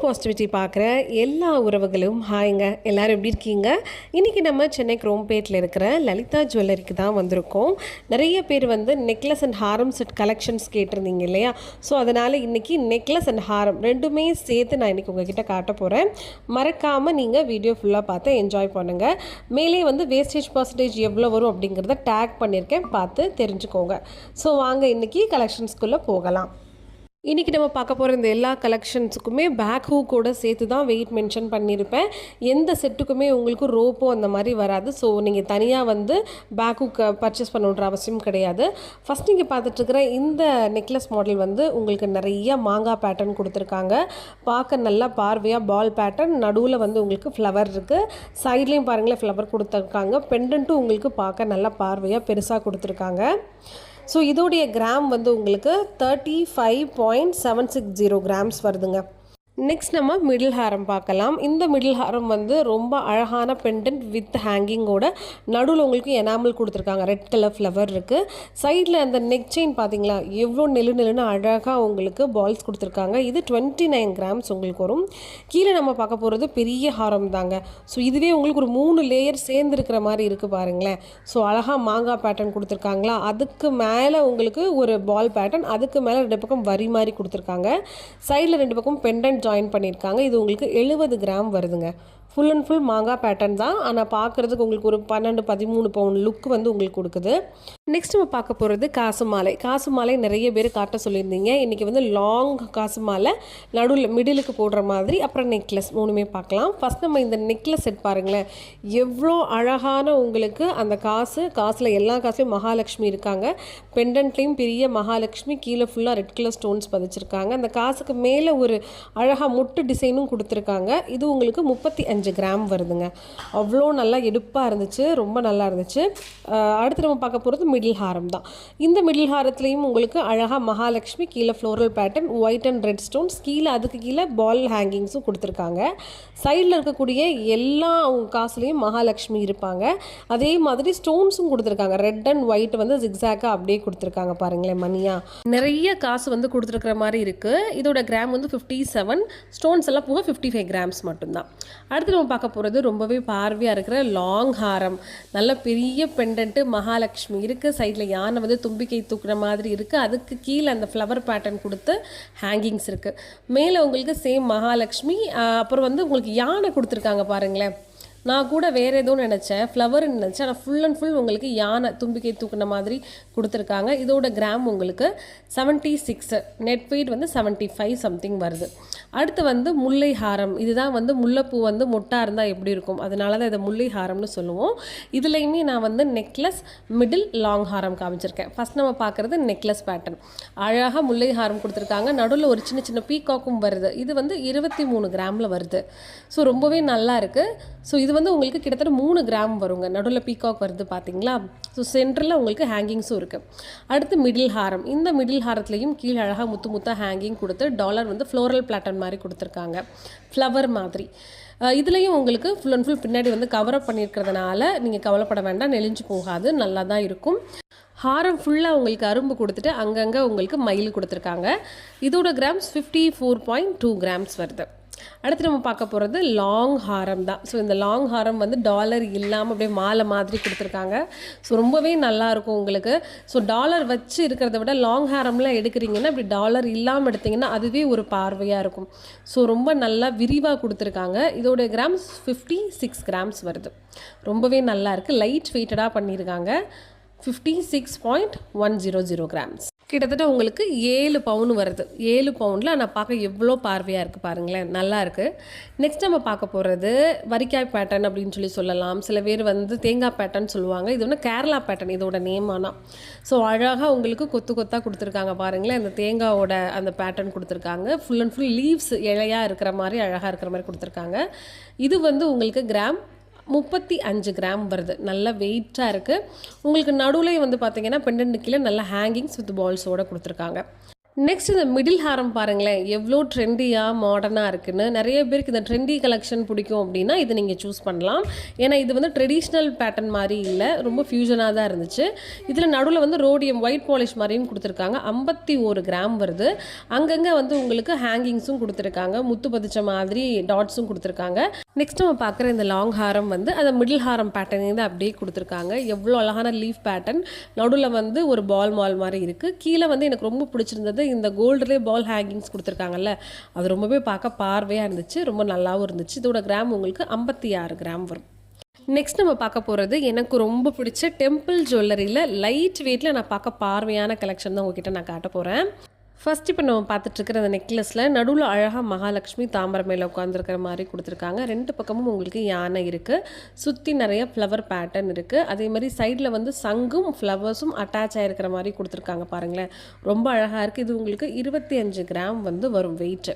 Positivity பார்க்குற எல்லா உறவுகளும் ஹாய்ங்க. எல்லோரும் எப்படி இருக்கீங்க? இன்றைக்கி நம்ம சென்னை குரோம்பேட்டில் இருக்கிற லலிதா ஜுவல்லரிக்கு தான் வந்திருக்கோம். நிறைய பேர் வந்து necklace and Haram set collections கேட்டிருந்தீங்க இல்லையா? ஸோ அதனால் இன்றைக்கி நெக்லஸ் அண்ட் ஹாரம் ரெண்டுமே சேர்த்து நான் இன்றைக்கி உங்ககிட்ட காட்ட போகிறேன். மறக்காமல் நீங்கள் வீடியோ ஃபுல்லாக பார்த்து என்ஜாய் பண்ணுங்கள். மேலே வந்து வேஸ்டேஜ் பர்சன்டேஜ் எவ்வளோ வரும் அப்படிங்கிறத டேக் பண்ணியிருக்கேன், பார்த்து தெரிஞ்சுக்கோங்க. ஸோ வாங்க இன்றைக்கி கலெக்ஷன்ஸ்குள்ளே போகலாம். இன்றைக்கி நம்ம பார்க்க போகிற இந்த எல்லா கலெக்ஷன்ஸுக்குமே பேக் ஹூக்கோடு சேர்த்து தான் வெயிட் மென்ஷன் பண்ணியிருப்பேன். எந்த செட்டுக்குமே உங்களுக்கு ரோப்போ அந்த மாதிரி வராது. ஸோ நீங்கள் தனியாக வந்து பேக் ஹூக் பர்ச்சேஸ் பண்ணுன்ற அவசியம் கிடையாது. ஃபஸ்ட் நீங்கள் பார்த்துட்ருக்கிற இந்த நெக்லஸ் மாடல் வந்து உங்களுக்கு நிறைய மாங்காய் பேட்டர்ன் கொடுத்துருக்காங்க. பார்க்க நல்லா பார்வையாக பால் பேட்டர்ன், நடுவில் வந்து உங்களுக்கு ஃப்ளவர் இருக்குது. சைட்லேயும் பாருங்களேன் ஃப்ளவர் கொடுத்துருக்காங்க. பெண்டன்ட்டும் உங்களுக்கு பார்க்க நல்லா பார்வையாக பெருசாக கொடுத்துருக்காங்க. ஸோ இதோடைய கிராம் வந்து உங்களுக்கு 35.760 கிராம்ஸ் வருதுங்க. நெக்ஸ்ட் நம்ம மிடில் ஹாரம் பார்க்கலாம். இந்த மிடில் ஹாரம் வந்து ரொம்ப அழகான பெண்டன்ட் வித் ஹேங்கிங்கோட நடுவில் உங்களுக்கு எனாமல் கொடுத்துருக்காங்க. ரெட் கலர் ஃப்ளவர் இருக்குது. சைடில் அந்த நெக் செயின் பார்த்தீங்களா எவ்வளோ நெலுன்னு அழகாக உங்களுக்கு பால்ஸ் கொடுத்துருக்காங்க. இது 29 கிராம்ஸ் உங்களுக்கு வரும். கீழே நம்ம பார்க்க போகிறது பெரிய ஹாரம் தாங்க. ஸோ இதுவே உங்களுக்கு ஒரு 3 லேயர் சேர்ந்துருக்கிற மாதிரி இருக்குது பாருங்களேன். ஸோ அழகாக மாங்காய் பேட்டர்ன் கொடுத்துருக்காங்களா, அதுக்கு மேலே உங்களுக்கு ஒரு பால் பேட்டர்ன், அதுக்கு மேலே 2 பக்கம் வரி மாதிரி கொடுத்துருக்காங்க. சைடில் 2 பக்கம் பெண்டன்ட் ஜாயின் பண்ணியிருக்காங்க. இது உங்களுக்கு 70 கிராம் வருதுங்க. ஃபுல் அண்ட் ஃபுல் மாங்காய் பேட்டர்ன் தான். ஆனால் பார்க்குறதுக்கு உங்களுக்கு ஒரு 12-13 பவுண்ட் லுக் வந்து உங்களுக்கு கொடுக்குது. நெக்ஸ்ட் நம்ம பார்க்க போகிறது காசு மாலை. காசு மாலை நிறைய பேர் காட்ட சொல்லியிருந்தீங்க. இன்றைக்கி வந்து லாங் காசு மாலை, நடுவில் மிடிலுக்கு போடுற மாதிரி, அப்புறம் நெக்லஸ் 3மே பார்க்கலாம். ஃபஸ்ட் நம்ம இந்த நெக்லஸ் செட் பாருங்களேன், எவ்வளோ அழகான உங்களுக்கு அந்த காசில் எல்லா காசுலையும் மகாலட்சுமி இருக்காங்க. பெண்டன்ட்லேயும் பெரிய மகாலட்சுமி, கீழே ஃபுல்லாக ரெட் கலர் ஸ்டோன்ஸ் பதிச்சிருக்காங்க. அந்த காசுக்கு மேலே ஒரு அழகாக முட்டு டிசைனும் கொடுத்துருக்காங்க. இது உங்களுக்கு 35 கிராம் வருதுங்க. அவ்வளோ நல்லா எடுப்பாக இருந்துச்சு, ரொம்ப நல்லா இருந்துச்சு. அடுத்து நம்ம பார்க்க போகிறது மிடில் ஹாரம் தான். இந்த மிடில் ஹாரத்துலேயும் உங்களுக்கு அழகாக மகாலட்சுமி, கீழே floral pattern, white and red stones, கீழே அதுக்கு கீழே பால் ஹேங்கிங்ஸும் கொடுத்துருக்காங்க. சைடில் இருக்கக்கூடிய எல்லா காசுலேயும் மகாலட்சுமி இருப்பாங்க. அதே மாதிரி ஸ்டோன்ஸும் கொடுத்துருக்காங்க. ரெட் அண்ட் ஒயிட் வந்து ஜிக்ஸாக்காக அப்படியே கொடுத்துருக்காங்க பாருங்களேன். மணியாக நிறைய காசு வந்து கொடுத்துருக்குற மாதிரி இருக்குது. இதோட கிராம் வந்து 57, ஸ்டோன்ஸ் எல்லாம் போக 55 கிராம்ஸ் மட்டும்தான். அடுத்து நம்ம பார்க்க போகிறது ரொம்பவே பார்வையாக இருக்கிற லாங் ஹாரம். நல்ல பெரிய பெண்டன்ட்டு, மகாலட்சுமி இருக்குது. சைடில் யானை வந்து தும்பிக்கை தூக்குற மாதிரி இருக்குது. அதுக்கு கீழே அந்த ஃப்ளவர் பேட்டர்ன் கொடுத்து ஹேங்கிங்ஸ் இருக்குது. மேலே உங்களுக்கு சேம் மகாலட்சுமி, அப்புறம் வந்து உங்களுக்கு யானை கொடுத்துருக்காங்க பாருங்களேன். நான் கூட வேறு எதுவும் நினச்சேன், ஃப்ளவர்னு நினச்சேன். ஆனால் ஃபுல் அண்ட் ஃபுல் உங்களுக்கு யானை தும்பிக்கை தூக்குன மாதிரி கொடுத்துருக்காங்க. இதோட கிராம் உங்களுக்கு 76, நெட் வெயிட் வந்து 75 சம்திங் வருது. அடுத்து வந்து முல்லை ஹாரம். இதுதான் வந்து முல்லைப்பூ வந்து மொட்டாக இருந்தால் எப்படி இருக்கும், அதனால தான் இதை முல்லை ஹாரம்னு சொல்லுவோம். இதுலேயுமே நான் வந்து நெக்லஸ், மிடில், லாங் ஹாரம் காமிச்சிருக்கேன். ஃபஸ்ட் நம்ம பார்க்குறது நெக்லஸ் பேட்டர்ன். அழகாக முல்லை ஹாரம் கொடுத்துருக்காங்க. நடுவில் ஒரு சின்ன சின்ன பீகாக்கும் வருது. இது வந்து 23 கிராமில் வருது. ஸோ ரொம்பவே நல்லா இருக்குது. ஸோ இது வந்து உங்களுக்கு கிட்டத்தட்ட 3 கிராம் வருங்க. நடுவில் பீகாக் வருது பார்த்தீங்களா. ஸோ சென்டரில் உங்களுக்கு ஹேங்கிங்ஸும் இருக்குது. அடுத்து மிடில் ஹாரம். இந்த மிடில் ஹாரத்துலேயும் கீழே அழகாக முத்தாக ஹேங்கிங் கொடுத்து டாலர் வந்து ஃப்ளோரல் பிளாட்டன் மாதிரி கொடுத்துருக்காங்க, ஃப்ளவர் மாதிரி. இதுலேயும் உங்களுக்கு ஃபுல் அண்ட் ஃபுல் பின்னாடி வந்து கவரப் பண்ணியிருக்கிறதுனால நீங்கள் கவலைப்பட வேண்டாம், நெளிஞ்சு போகாது, நல்லா தான் இருக்கும். ஹாரம் ஃபுல்லாக உங்களுக்கு அரும்பு கொடுத்துட்டு அங்கங்கே உங்களுக்கு மயில் கொடுத்துருக்காங்க. இதோட கிராம்ஸ் 54.2 கிராம்ஸ் வருது. அடுத்து நம்ம பார்க்க போகிறது லாங் ஹாரம் தான். ஸோ இந்த லாங் ஹாரம் வந்து டாலர் இல்லாமல் அப்படியே மாலை மாதிரி கொடுத்துருக்காங்க. ஸோ ரொம்பவே நல்லாயிருக்கும் உங்களுக்கு. ஸோ டாலர் வச்சு இருக்கிறத விட லாங் ஹாரம்லாம் எடுக்கிறீங்கன்னா இப்படி டாலர் இல்லாமல் எடுத்திங்கன்னா அதுவே ஒரு பார்வையாக இருக்கும். ஸோ ரொம்ப நல்லா விரிவாக கொடுத்துருக்காங்க. இதோட கிராம்ஸ் 56 கிராம்ஸ் வருது. ரொம்பவே நல்லா இருக்குது. லைட் வெயிட்டடாக பண்ணியிருக்காங்க. 56.100 கிராம்ஸ். கிட்டத்தட்ட உங்களுக்கு 7 பவுன் வருது. 7 பவுண்டில் நான் பார்க்க எவ்வளோ பார்வையாக இருக்குது பாருங்களேன், நல்லா இருக்குது. நெக்ஸ்ட் நம்ம பார்க்க போகிறது வரிக்காய் பேட்டர்ன் அப்படின்னு சொல்லலாம். சில பேர் வந்து தேங்காய் பேட்டர்ன் சொல்லுவாங்க. இது வந்து கேரளா பேட்டர்ன் இதோட நேம். ஆனால் ஸோ அழகாக உங்களுக்கு கொத்து கொத்தாக கொடுத்துருக்காங்க பாருங்களேன். அந்த தேங்காவோட அந்த பேட்டர்ன் கொடுத்துருக்காங்க. ஃபுல் அண்ட் ஃபுல் லீவ்ஸ் இலையாக இருக்கிற மாதிரி, அழகாக இருக்கிற மாதிரி கொடுத்துருக்காங்க. இது வந்து உங்களுக்கு கிராம் 35 கிராம் வருது. நல்ல வெயிட்டாக இருக்குது. உங்களுக்கு நடுவில் வந்து பார்த்தீங்கன்னா பெண்டன்ட் கீழே நல்ல ஹேங்கிங்ஸ் வித் பால்ஸோடு கொடுத்துருக்காங்க. நெக்ஸ்ட் இந்த மிடில் ஹாரம் பாருங்களேன், எவ்வளோ ட்ரெண்டியாக மாடர்னாக இருக்குன்னு. நிறைய பேருக்கு இந்த ட்ரெண்டி கலெக்ஷன் பிடிக்கும் அப்படின்னா இது நீங்கள் சூஸ் பண்ணலாம். ஏன்னா இது வந்து ட்ரெடிஷ்னல் பேட்டர்ன் மாதிரி இல்லை, ரொம்ப ஃபியூஷனாக தான் இருந்துச்சு. இதில் நடுவில் வந்து ரோடியம் ஒயிட் பாலிஷ் மாதிரியும் கொடுத்துருக்காங்க. 51 கிராம் வருது. அங்கங்கே வந்து உங்களுக்கு ஹேங்கிங்ஸும் கொடுத்துருக்காங்க, முத்து பதிச்ச மாதிரி டாட்ஸும் கொடுத்துருக்காங்க. நெக்ஸ்ட் நம்ம பார்க்குற இந்த லாங் ஹாரம் வந்து அந்த மிடில் ஹாரம் பேட்டர்னே தான் அப்படியே கொடுத்துருக்காங்க. எவ்வளோ அழகான லீஃப் பேட்டர்ன், நடுவில் வந்து ஒரு பால் மால் மாதிரி இருக்குது. கீழே வந்து எனக்கு ரொம்ப பிடிச்சிருந்தது இந்த கோல்டுலேயே பால் ஹேங்கிங்ஸ் கொடுத்துருக்காங்கல்ல, அது ரொம்பவே பார்க்க பார்வையாக இருந்துச்சு, ரொம்ப நல்லாவும் இருந்துச்சு. இதோட கிராம் உங்களுக்கு 56 கிராம் வரும். நெக்ஸ்ட் நம்ம பார்க்க போகிறது எனக்கு ரொம்ப பிடிச்ச டெம்பிள் ஜுவல்லரியில் லைட் வெயிட்டில் நான் பார்க்க பார்வையான கலெக்ஷன் தான் உங்ககிட்ட நான் காட்ட போகிறேன். ஃபஸ்ட் இப்போ நம்ம பார்த்துட்ருக்கிற அந்த நெக்லஸில் நடுவில் அழகாக மகாலட்சுமி தாமரை மேலே உட்காந்துருக்கிற மாதிரி கொடுத்துருக்காங்க. 2 பக்கமும் உங்களுக்கு யானை இருக்குது, சுற்றி நிறைய ஃப்ளவர் பேட்டர்ன் இருக்குது. அதே மாதிரி சைடில் வந்து சங்கும் ஃப்ளவர்ஸும் அட்டாச் ஆகிருக்கிற மாதிரி கொடுத்துருக்காங்க. பாருங்களேன், ரொம்ப அழகாக இருக்குது. இது உங்களுக்கு 25 கிராம் வந்து வரும் வெயிட்டு.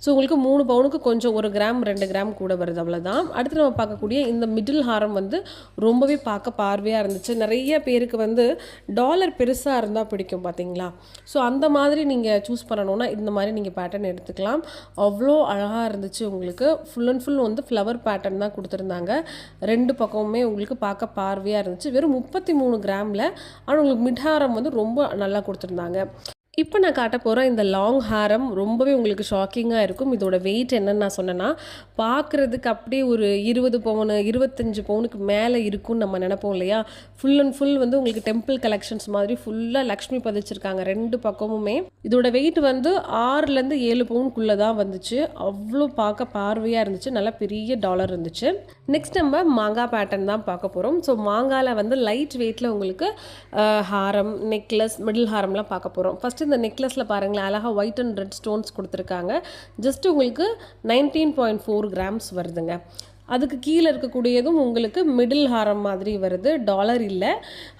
ஸோ உங்களுக்கு 3 பவுனுக்கு கொஞ்சம் 1 கிராம் 2 கிராம் கூட வருது, அவ்வளோதான். அடுத்து நம்ம பார்க்கக்கூடிய இந்த மிடில் ஹாரம் வந்து ரொம்பவே பார்க்க பார்வையாக இருந்துச்சு. நிறைய பேருக்கு வந்து டாலர் பெருசாக இருந்தால் பிடிக்கும் பார்த்தீங்களா. ஸோ அந்த மாதிரி நீங்கள் சூஸ் பண்ணணுன்னா இந்த மாதிரி நீங்கள் பேட்டர்ன் எடுத்துக்கலாம். அவ்வளோ அழகாக இருந்துச்சு. உங்களுக்கு ஃபுல் அண்ட் ஃபுல் வந்து ஃப்ளவர் பேட்டர்ன் தான் கொடுத்துருந்தாங்க. 2 பக்கமுமே உங்களுக்கு பார்க்க பார்வையாக இருந்துச்சு. வெறும் 33 கிராமில். ஆனால் உங்களுக்கு மிட் ஹாரம் வந்து ரொம்ப நல்லா கொடுத்துருந்தாங்க. இப்போ நான் காட்ட போகிற இந்த லாங் ஹாரம் ரொம்பவே உங்களுக்கு ஷாக்கிங்காக இருக்கும். இதோட வெயிட் என்னன்னு நான் சொன்னேன்னா, பார்க்குறதுக்கு அப்படியே ஒரு 20 பவுன் 25 பவுனுக்கு மேலே இருக்கும்னு நம்ம நினைப்போம் இல்லையா. ஃபுல் அண்ட் ஃபுல் வந்து உங்களுக்கு டெம்பிள் கலெக்ஷன்ஸ் மாதிரி ஃபுல்லாக லக்ஷ்மி பதிச்சிருக்காங்க 2 பக்கமுமே. இதோட வெயிட் வந்து 6லேருந்து 7 பவுனுக்குள்ளே தான் வந்துச்சு. அவ்வளோ பார்க்க பார்வையாக இருந்துச்சு, நல்லா பெரிய டாலர் இருந்துச்சு. நெக்ஸ்ட் நம்ம மாங்காய் பேட்டர்ன் தான் பார்க்க போகிறோம். ஸோ மாங்காயில் வந்து லைட் வெயிட்டில் உங்களுக்கு ஹாரம், நெக்லஸ், மிடில் ஹாரம்லாம் பார்க்க போகிறோம். ஃபஸ்ட்டு இந்த நெக்லஸில் பாருங்களேன், அழகாக ஒயிட் அண்ட் ரெட் ஸ்டோன்ஸ் கொடுத்துருக்காங்க. ஜஸ்ட் உங்களுக்கு 19.4 கிராம்ஸ் வருதுங்க. அதுக்கு கீழே இருக்கக்கூடியதும் உங்களுக்கு மிடில் ஹாரம் மாதிரி வருது. டாலர் இல்லை,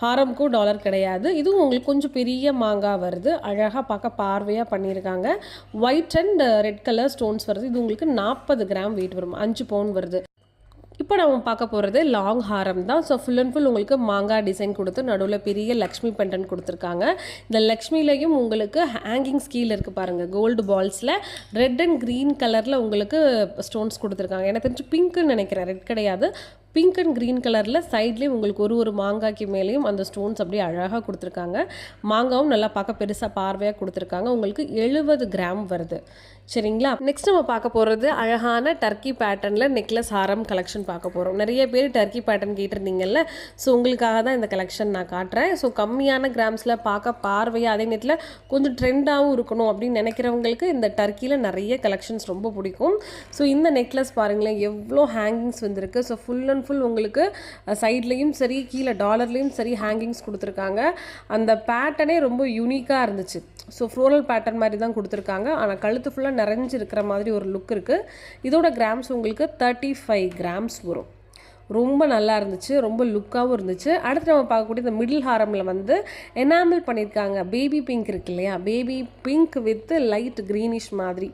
ஹாரம்க்கும் டாலர் கிடையாது. இதுவும் உங்களுக்கு கொஞ்சம் பெரிய மாங்காய் வருது. அழகாக பார்க்க பார்வையாக பண்ணியிருக்காங்க. White and red colour stones வருது. இது உங்களுக்கு 40 கிராம் வெயிட் வரும், 5 பவுன் வருது. இப்போ நம்ம பார்க்க போகிறது லாங் ஹாரம் தான். ஸோ ஃபுல் அண்ட் ஃபுல் உங்களுக்கு மாங்காய் டிசைன் கொடுத்து நடுவில் பெரிய லக்ஷ்மி பெண்டன் கொடுத்துருக்காங்க. இந்த லக்ஷ்மிலையும் உங்களுக்கு ஹேங்கிங் ஸ்கீல் இருக்குது பாருங்கள், கோல்டு பால்ஸில் ரெட் அண்ட் க்ரீன் கலரில் உங்களுக்கு ஸ்டோன்ஸ் கொடுத்துருக்காங்க. எனக்கு தெரிஞ்சு பிங்க்குன்னு நினைக்கிறேன், ரெட் கிடையாது. பிங்க் அண்ட் க்ரீன் கலரில் சைட்லேயும் உங்களுக்கு ஒரு மாங்காய்க்கு மேலேயும் அந்த ஸ்டோன்ஸ் அப்படியே அழகாக கொடுத்துருக்காங்க. மாங்காவும் நல்லா பார்க்க பெருசாக பார்வையாக கொடுத்துருக்காங்க. உங்களுக்கு 70 கிராம் வருது. சரிங்களா. நெக்ஸ்ட் நம்ம பார்க்க போகிறது அழகான டர்க்கி பேட்டர்னில் நெக்லஸ் ஹாரம் கலெக்ஷன் பார்க்க போகிறோம். நிறைய பேர் டர்க்கி பேட்டர்ன் கேட்டிருந்தீங்கல்ல, ஸோ உங்களுக்காக தான் இந்த கலெக்ஷன் நான் காட்டுறேன். ஸோ கம்மியான கிராம்ஸில் பார்க்க பார்வையாக, அதே நேரத்தில் கொஞ்சம் ட்ரெண்டாகவும் இருக்கணும் அப்படின்னு நினைக்கிறவங்களுக்கு இந்த டர்க்கியில் நிறைய கலெக்ஷன்ஸ் ரொம்ப பிடிக்கும். ஸோ இந்த நெக்லஸ் பாருங்களேன், எவ்வளோ ஹேங்கிங்ஸ் வந்திருக்கு. ஸோ ஃபுல் அண்ட் ஃபுல் உங்களுக்கு சைட்லேயும் சரி கீழே டாலர்லேயும் சரி ஹேங்கிங்ஸ் கொடுத்துருக்காங்க. அந்த பேட்டர்னே ரொம்ப யூனிக்காக இருந்துச்சு. ஸோ ஃப்ளோரல் பேட்டர்ன் மாதிரி தான் கொடுத்துருக்காங்க. ஆனால் கழுத்து ஃபுல்லாக நிறைஞ்சு இருக்கிற மாதிரி ஒரு லுக் இருக்குது. இதோட கிராம்ஸ் உங்களுக்கு 35 கிராம்ஸ் வரும். ரொம்ப நல்லா இருந்துச்சு, ரொம்ப லுக்காகவும் இருந்துச்சு. அடுத்து நம்ம பார்க்கக்கூடிய இந்த மிடில் ஹாரமில் வந்து எனாமல் பண்ணியிருக்காங்க. பேபி பிங்க் இருக்கு இல்லையா, baby pink with light greenish மாதிரி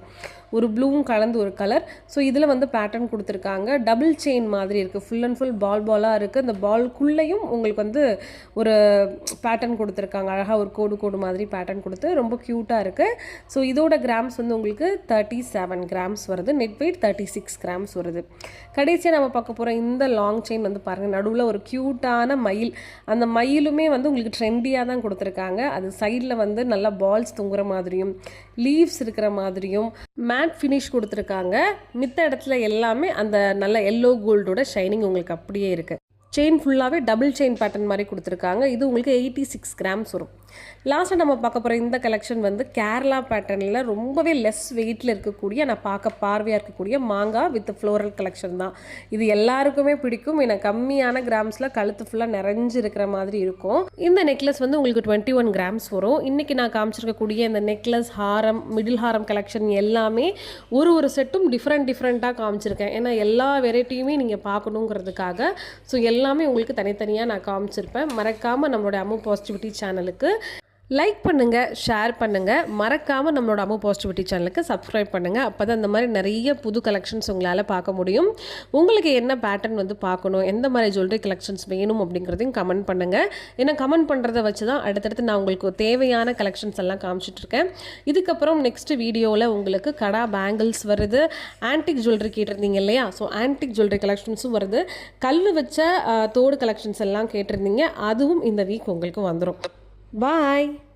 ஒரு ப்ளூவும் கலந்து ஒரு கலர். ஸோ இதில் வந்து பேட்டர்ன் கொடுத்துருக்காங்க. டபுள் செயின் மாதிரி இருக்குது. ஃபுல் அண்ட் ஃபுல் பாலாக இருக்குது. அந்த பால்குள்ளேயும் உங்களுக்கு வந்து ஒரு பேட்டர்ன் கொடுத்துருக்காங்க. அழகாக ஒரு கோடு மாதிரி பேட்டர்ன் கொடுத்து ரொம்ப க்யூட்டாக இருக்குது. ஸோ இதோட கிராம்ஸ் வந்து உங்களுக்கு 37 கிராம்ஸ் வருது. நெட் வெயிட் 36 கிராம்ஸ் வருது. கடைசியாக நம்ம பார்க்க போகிற இந்த லாங் செயின் வந்து பாருங்கள், நடுவில் ஒரு க்யூட்டான மயில். அந்த மயிலுமே வந்து உங்களுக்கு ட்ரெண்டியாக தான் கொடுத்துருக்காங்க. அது சைடில் வந்து நல்லா பால்ஸ் தொங்குற மாதிரியும் லீவ்ஸ் இருக்கிற மாதிரியும் மேட் ஃபினிஷ் கொடுத்துருக்காங்க. மித்த இடத்துல எல்லாமே அந்த நல்ல எல்லோ கோல்டோட ஷைனிங் உங்களுக்கு அப்படியே இருக்குது. செயின் ஃபுல்லாகவே டபுள் செயின் பேட்டர்ன் மாதிரி கொடுத்துருக்காங்க. இது உங்களுக்கு 86 கிராம்ஸ் வரும். லாஸ்ட்டாக நம்ம பார்க்க போகிற இந்த கலெக்ஷன் வந்து கேரளா பேட்டர்னில் ரொம்பவே லெஸ் வெயிட்டில் இருக்கக்கூடிய, நான் பார்க்க பார்வையாக இருக்கக்கூடிய மாங்காய் வித் ஃப்ளோரல் கலெக்ஷன் தான். இது எல்லாருக்குமே பிடிக்கும். ஏன்னா கம்மியான கிராம்ஸில் கழுத்து ஃபுல்லாக நிறைஞ்சு இருக்கிற மாதிரி இருக்கும். இந்த நெக்லஸ் வந்து உங்களுக்கு 21 கிராம்ஸ் வரும். இன்றைக்கி நான் காமிச்சிருக்கக்கூடிய இந்த நெக்லஸ், ஹாரம், மிடில் ஹாரம் கலெக்ஷன் எல்லாமே ஒரு செட்டும் டிஃப்ரெண்ட்டாக காமிச்சிருக்கேன். ஏன்னா எல்லா வெரைட்டியுமே நீங்கள் பார்க்கணுங்கிறதுக்காக. ஸோ எல்லாமே உங்களுக்கு தனித்தனியாக நான் காமிச்சிருப்பேன். மறக்காமல் நம்மளோட அம்மு பாசிட்டிவிட்டி சேனலுக்கு லைக் பண்ணுங்கள், ஷேர் பண்ணுங்கள், மறக்காமல் நம்மளோட அம்மு பாசிட்டிவிட்டி சேனலுக்கு சப்ஸ்கிரைப் பண்ணுங்கள். அப்போ தான் இந்த மாதிரி நிறைய புது கலெக்ஷன்ஸ் உங்களால் பார்க்க முடியும். உங்களுக்கு என்ன பேட்டர்ன் வந்து பார்க்கணும், எந்த மாதிரி ஜுவல்லரி கலெக்ஷன்ஸ் வேணும் அப்படிங்கிறதையும் கமெண்ட் பண்ணுங்கள். ஏன்னா கமெண்ட் பண்ணுறதை வச்சு தான் அடுத்தடுத்து நான் உங்களுக்கு தேவையான கலெக்ஷன்ஸ் எல்லாம் காமிச்சிட்ருக்கேன். இதுக்கப்புறம் நெக்ஸ்ட் வீடியோவில் உங்களுக்கு கடா பேங்கிள்ஸ் வருது, ஆன்டிக் ஜுவல்லரி கேட்டிருந்தீங்க இல்லையா, ஸோ ஆன்டிக் ஜுவல்லரி கலெக்ஷன்ஸும் வருது, கல் வச்ச தோடு கலெக்ஷன்ஸ் எல்லாம் கேட்டிருந்தீங்க, அதுவும் இந்த வீக் உங்களுக்கு வந்துடும். Bye.